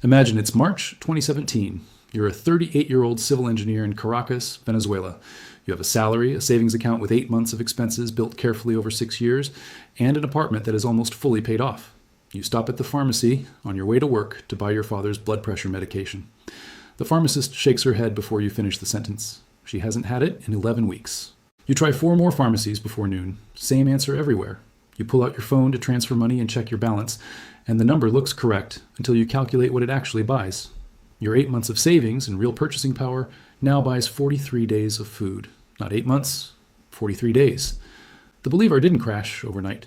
Imagine it's March 2017. You're a 38-year-old civil engineer in Caracas, Venezuela. You have a salary, a savings account with 8 months of expenses built carefully over 6 years, and an apartment that is almost fully paid off. You stop at the pharmacy on your way to work to buy your father's blood pressure medication. The pharmacist shakes her head before you finish the sentence. She hasn't had it in 11 weeks. You try 4 more pharmacies before noon. Same answer everywhere. You pull out your phone to transfer money and check your balance, and the number looks correct until you calculate what it actually buys. Your 8 months of savings and real purchasing power now buys 43 days of food. Not 8 months, 43 days. The Bolivar didn't crash overnight.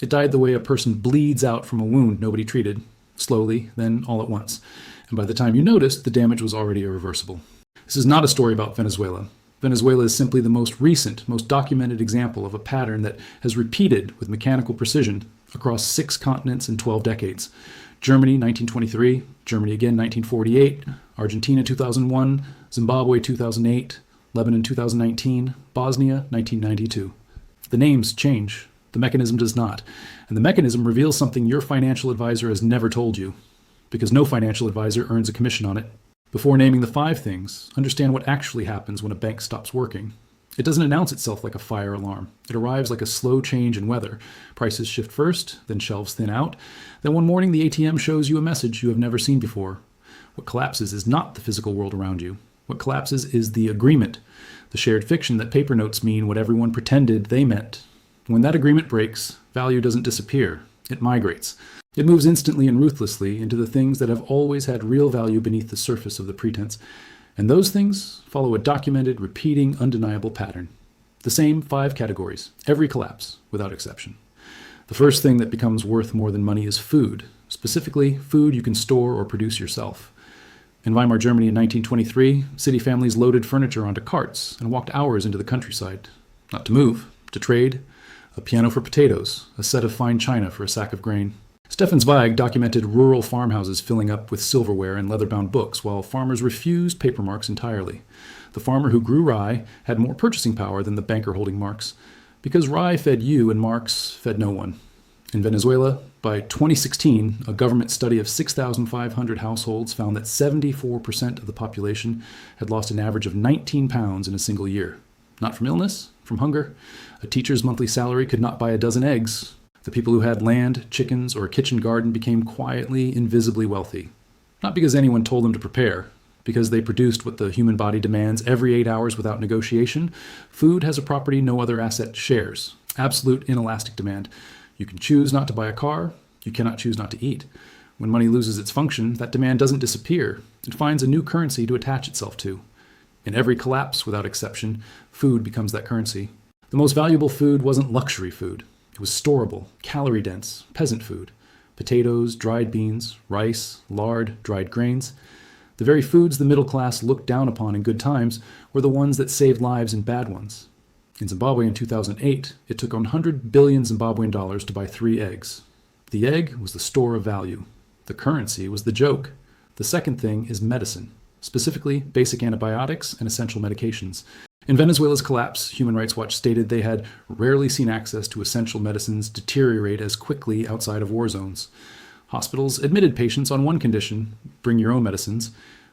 It died the way a person bleeds out from a wound nobody treated, slowly, then all at once. And by the time you noticed, the damage was already irreversible. This is not a story about Venezuela. Venezuela is simply the most recent, most documented example of a pattern that has repeated with mechanical precision across 6 continents in 12 decades. Germany, 1923, Germany again, 1948, Argentina, 2001, Zimbabwe, 2008, Lebanon, 2019, Bosnia, 1992. The names change. The mechanism does not. And the mechanism reveals something your financial advisor has never told you, because no financial advisor earns a commission on it. Before naming the 5 things, understand what actually happens when a bank stops working. It doesn't announce itself like a fire alarm. It arrives like a slow change in weather. Prices shift first, then shelves thin out. Then one morning the ATM shows you a message you have never seen before. What collapses is not the physical world around you. What collapses is the agreement, the shared fiction that paper notes mean what everyone pretended they meant. When that agreement breaks, value doesn't disappear. It migrates. It moves instantly and ruthlessly into the things that have always had real value beneath the surface of the pretense. And those things follow a documented, repeating, undeniable pattern. The same 5 categories, every collapse, without exception. The first thing that becomes worth more than money is food, specifically food you can store or produce yourself. In Weimar, Germany in 1923, city families loaded furniture onto carts and walked hours into the countryside. Not to move, to trade. A piano for potatoes, a set of fine china for a sack of grain. Stefan Zweig documented rural farmhouses filling up with silverware and leather-bound books, while farmers refused paper marks entirely. The farmer who grew rye had more purchasing power than the banker holding marks, because rye fed you and marks fed no one. In Venezuela, by 2016, a government study of 6,500 households found that 74% of the population had lost an average of 19 pounds in a single year. Not from illness, from hunger. A teacher's monthly salary could not buy a dozen eggs. The people who had land, chickens, or a kitchen garden became quietly, invisibly wealthy. Not because anyone told them to prepare, because they produced what the human body demands every 8 hours without negotiation. Food has a property no other asset shares. Absolute inelastic demand. You can choose not to buy a car. You cannot choose not to eat. When money loses its function, that demand doesn't disappear. It finds a new currency to attach itself to. In every collapse, without exception, food becomes that currency. The most valuable food wasn't luxury food. It was storable, calorie-dense, peasant food. Potatoes, dried beans, rice, lard, dried grains. The very foods the middle class looked down upon in good times were the ones that saved lives in bad ones. In Zimbabwe in 2008, it took 100 billion Zimbabwean dollars to buy 3 eggs. The egg was the store of value. The currency was the joke. The second thing is medicine, specifically basic antibiotics and essential medications. In Venezuela's collapse, Human Rights Watch stated they had rarely seen access to essential medicines deteriorate as quickly outside of war zones. Hospitals admitted patients on one condition: bring your own medicines.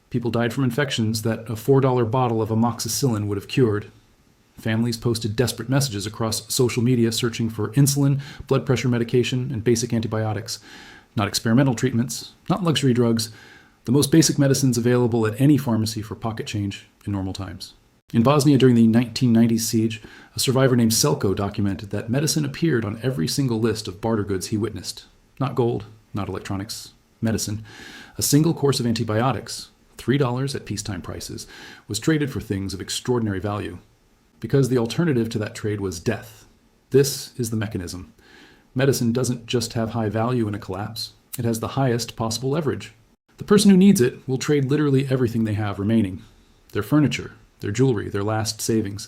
People died from infections that a $4 bottle of amoxicillin would have cured. Families posted desperate messages across social media searching for insulin, blood pressure medication, and basic antibiotics. Not experimental treatments, not luxury drugs, the most basic medicines available at any pharmacy for pocket change in normal times. In Bosnia during the 1990s siege, a survivor named Selko documented that medicine appeared on every single list of barter goods he witnessed. Not gold, not electronics, medicine. A single course of antibiotics, $3 at peacetime prices, was traded for things of extraordinary value, because the alternative to that trade was death. This is the mechanism. Medicine doesn't just have high value in a collapse, it has the highest possible leverage. The person who needs it will trade literally everything they have remaining. Their furniture, their jewelry, their last savings.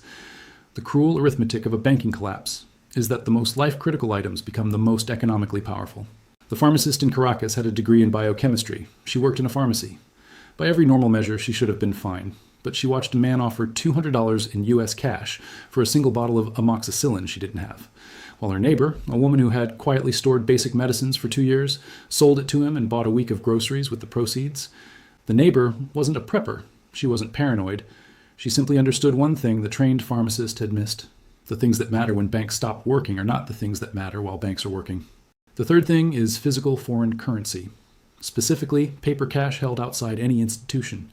The cruel arithmetic of a banking collapse is that the most life-critical items become the most economically powerful. The pharmacist in Caracas had a degree in biochemistry. She worked in a pharmacy. By every normal measure, she should have been fine, but she watched a man offer $200 in US cash for a single bottle of amoxicillin she didn't have. while her neighbor, a woman who had quietly stored basic medicines for 2 years, sold it to him and bought a week of groceries with the proceeds. The neighbor wasn't a prepper. She wasn't paranoid. She simply understood one thing the trained pharmacist had missed. The things that matter when banks stop working are not the things that matter while banks are working. The third thing is physical foreign currency, specifically paper cash held outside any institution.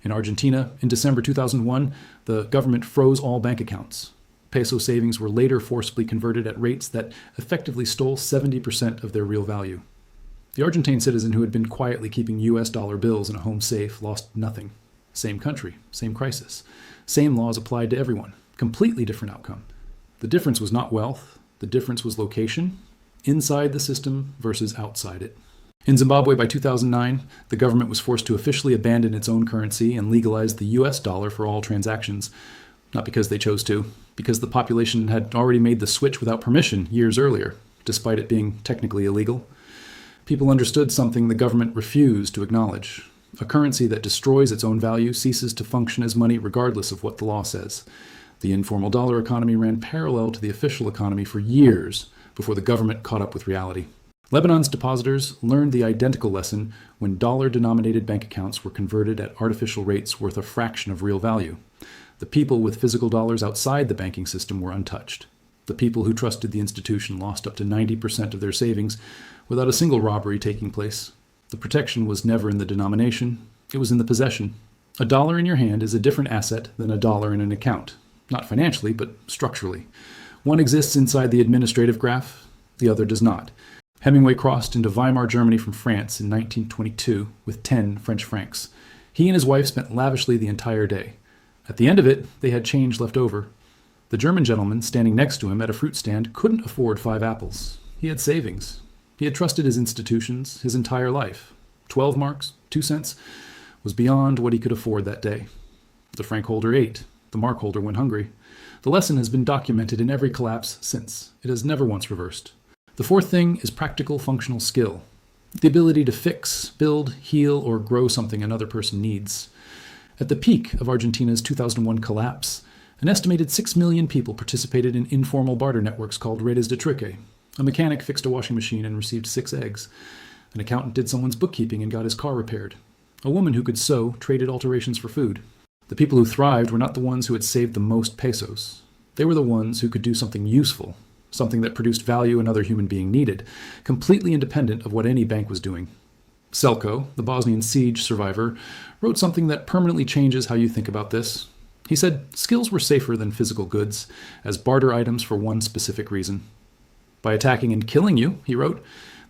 In Argentina, in December 2001, the government froze all bank accounts. Peso savings were later forcibly converted at rates that effectively stole 70% of their real value. The Argentine citizen who had been quietly keeping US dollar bills in a home safe lost nothing. Same country, same crisis. Same laws applied to everyone. Completely different outcome. The difference was not wealth. The difference was location, inside the system versus outside it. In Zimbabwe by 2009, the government was forced to officially abandon its own currency and legalize the US dollar for all transactions. Not because they chose to, because the population had already made the switch without permission years earlier, despite it being technically illegal. People understood something the government refused to acknowledge. A currency that destroys its own value ceases to function as money regardless of what the law says. The informal dollar economy ran parallel to the official economy for years before the government caught up with reality. Lebanon's depositors learned the identical lesson when dollar-denominated bank accounts were converted at artificial rates worth a fraction of real value. The people with physical dollars outside the banking system were untouched. The people who trusted the institution lost up to 90% of their savings without a single robbery taking place. The protection was never in the denomination, it was in the possession. A dollar in your hand is a different asset than a dollar in an account. Not financially, but structurally. One exists inside the administrative graph, the other does not. Hemingway crossed into Weimar Germany from France in 1922 with 10 French francs. He and his wife spent lavishly the entire day. At the end of it, they had change left over. The German gentleman standing next to him at a fruit stand couldn't afford 5 apples. He had savings. He had trusted his institutions his entire life. 12 marks, 2 cents, was beyond what he could afford that day. The franc holder ate. The mark holder went hungry. The lesson has been documented in every collapse since. It has never once reversed. The fourth thing is practical functional skill. The ability to fix, build, heal, or grow something another person needs. At the peak of Argentina's 2001 collapse, an estimated 6 million people participated in informal barter networks called redes de trueque. A mechanic fixed a washing machine and received 6 eggs. An accountant did someone's bookkeeping and got his car repaired. A woman who could sew traded alterations for food. The people who thrived were not the ones who had saved the most pesos. They were the ones who could do something useful, something that produced value another human being needed, completely independent of what any bank was doing. Selko, the Bosnian siege survivor, wrote something that permanently changes how you think about this. He said skills were safer than physical goods, as barter items for one specific reason. By attacking and killing you, he wrote,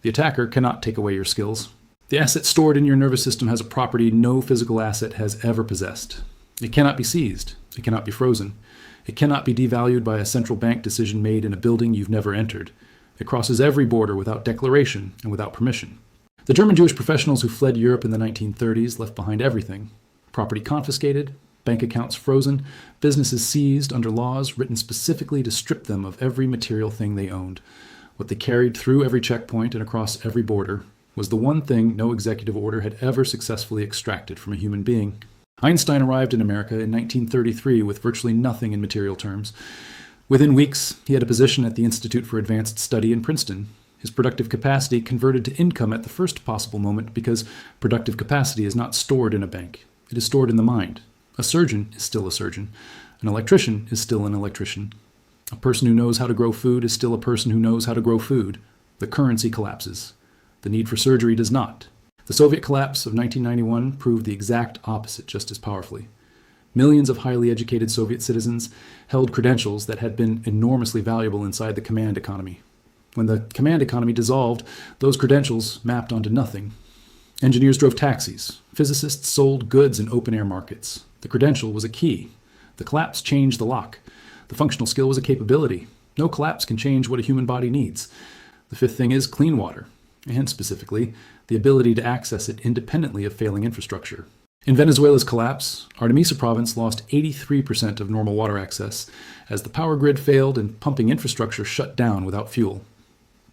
the attacker cannot take away your skills. The asset stored in your nervous system has a property no physical asset has ever possessed. It cannot be seized. It cannot be frozen. It cannot be devalued by a central bank decision made in a building you've never entered. It crosses every border without declaration and without permission. The German Jewish professionals who fled Europe in the 1930s left behind everything. Property confiscated, bank accounts frozen, businesses seized under laws written specifically to strip them of every material thing they owned. What they carried through every checkpoint and across every border was the one thing no executive order had ever successfully extracted from a human being. Einstein arrived in America in 1933 with virtually nothing in material terms. Within weeks, he had a position at the Institute for Advanced Study in Princeton. His productive capacity converted to income at the first possible moment because productive capacity is not stored in a bank. It is stored in the mind. A surgeon is still a surgeon. An electrician is still an electrician. A person who knows how to grow food is still a person who knows how to grow food. The currency collapses. The need for surgery does not. The Soviet collapse of 1991 proved the exact opposite just as powerfully. Millions of highly educated Soviet citizens held credentials that had been enormously valuable inside the command economy. When the command economy dissolved, those credentials mapped onto nothing. Engineers drove taxis. Physicists sold goods in open-air markets. The credential was a key. The collapse changed the lock. The functional skill was a capability. No collapse can change what a human body needs. The fifth thing is clean water, and specifically, the ability to access it independently of failing infrastructure. In Venezuela's collapse, Artemisa province lost 83% of normal water access as the power grid failed and pumping infrastructure shut down without fuel.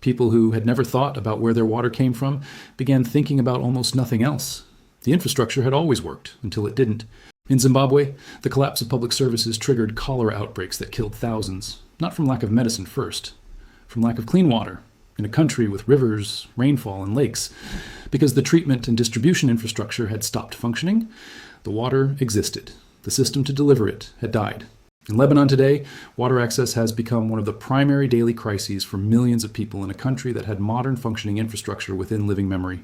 People who had never thought about where their water came from began thinking about almost nothing else. The infrastructure had always worked until it didn't. In Zimbabwe, the collapse of public services triggered cholera outbreaks that killed thousands, not from lack of medicine first, from lack of clean water in a country with rivers, rainfall, and lakes. Because the treatment and distribution infrastructure had stopped functioning, the water existed. The system to deliver it had died. In Lebanon today, water access has become one of the primary daily crises for millions of people in a country that had modern functioning infrastructure within living memory.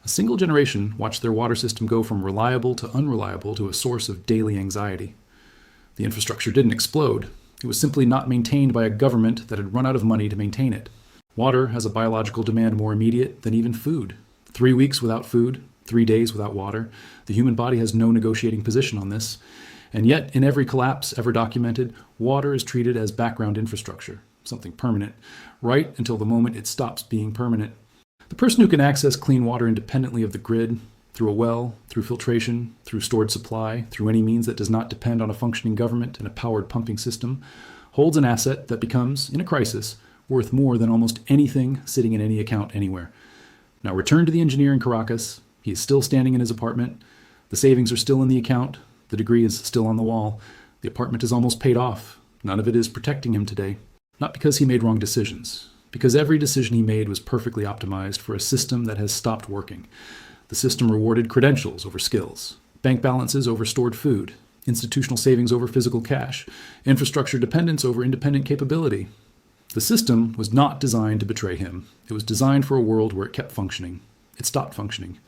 A single generation watched their water system go from reliable to unreliable to a source of daily anxiety. The infrastructure didn't explode. It was simply not maintained by a government that had run out of money to maintain it. Water has a biological demand more immediate than even food. 3 weeks without food, 3 days without water. The human body has no negotiating position on this. And yet, in every collapse ever documented, water is treated as background infrastructure, something permanent, right until the moment it stops being permanent. The person who can access clean water independently of the grid, through a well, through filtration, through stored supply, through any means that does not depend on a functioning government and a powered pumping system, holds an asset that becomes, in a crisis, worth more than almost anything sitting in any account anywhere. Now return to the engineer in Caracas. He is still standing in his apartment. The savings are still in the account. The degree is still on the wall. The apartment is almost paid off. None of it is protecting him today. Not because he made wrong decisions, because every decision he made was perfectly optimized for a system that has stopped working. The system rewarded credentials over skills, bank balances over stored food, institutional savings over physical cash, infrastructure dependence over independent capability. The system was not designed to betray him. It was designed for a world where it kept functioning. It stopped functioning.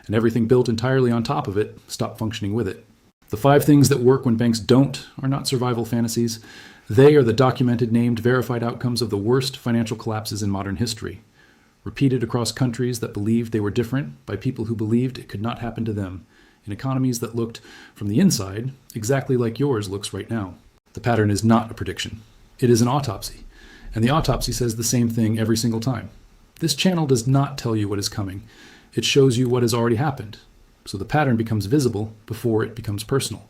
And everything built entirely on top of it stopped functioning with it. The 5 things that work when banks don't are not survival fantasies. They are the documented, named, verified outcomes of the worst financial collapses in modern history, repeated across countries that believed they were different by people who believed it could not happen to them, in economies that looked, from the inside, exactly like yours looks right now. The pattern is not a prediction. It is an autopsy. And the autopsy says the same thing every single time. This channel does not tell you what is coming. It shows you what has already happened. So the pattern becomes visible before it becomes personal.